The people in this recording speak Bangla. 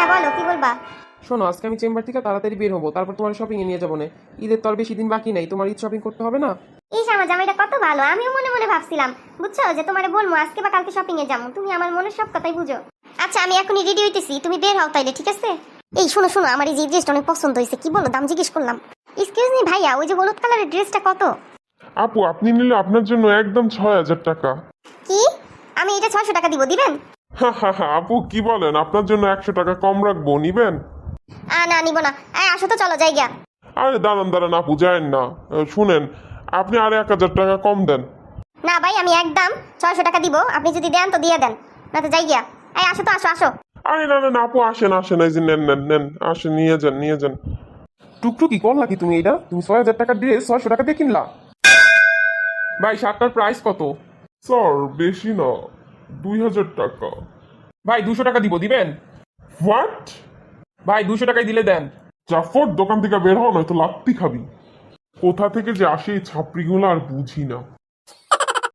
হ্যাঁ বলো, কি বলবা? শোনো, আজকে আমি চেম্বার থেকে তাড়াতাড়ি বের হবো, তারপর তোমার শপিং এ নিয়ে যাবো না। ঈদের তো আর বেশি দিন বাকি নাই, তোমার ঈদ শপিং করতে হবে না? এই আমার জামাইটা কত ভালো, আমিও মনে মনে ভাবছিলাম বুঝছো যে তোমারে বলবো আজকে বা কালকে শপিং এ যাবো। তুমি আমার মনের সব কথাই বুঝো। আচ্ছা আমি এখনই রেডি হইতেছি, তুমি বের হও তাইলে, ঠিক আছে? এই শোনো শোনো, আমার এই যে ড্রেসটা অনেক পছন্দ হয়েছে, কি বলো দাম জিজ্ঞেস করলাম। এক্সকিউজ মি ভাইয়া, ওই যে হলুদ কালারের ড্রেসটা কত? আপু, আপনি নিলে আপনার জন্য একদম 6,000 টাকা। কি? আমি এটা 600 টাকা দিব, দিবেন? আপু কি বলেন, আপনার জন্য 100 টাকা কম রাখবো, নিবেন? না নিব না। আসো তো, চলো যাই গিয়া। আরে দাঁড়ান দাঁড়ান আপু, যায়েন না। শুনেন, আপনি আর 1,000 টাকা কম দেন। না ভাই, আমি একদম 600 টাকা দিব, আপনি যদি দেন তো দিয়ে দেন, না তো যাই গিয়া। আসো তো, আসো আসো। আরে না না না আপু, আসেন আসেন, এই যে নেন নেন নেন, আসেন নিয়ে যান নিয়ে যান। টুকটুকি করলা কি তুমি? এটা তুমি 6,000 টাকার ড্রেস 600 টাকা দিয়ে কিনলা? ভাই, শার্টটার প্রাইস কত? স্যার বেশি না, 2,000 টাকা। ভাই 200 টাকা দিব, দিবেন? হোয়াট? ভাই 200 টাকায় দিলে দেন। জাফর, দোকান থেকে বের হও, নয়তো লাত্তি খাবি। কোথা থেকে যে আসে এই ছাপড়িগুলো আর বুঝি না।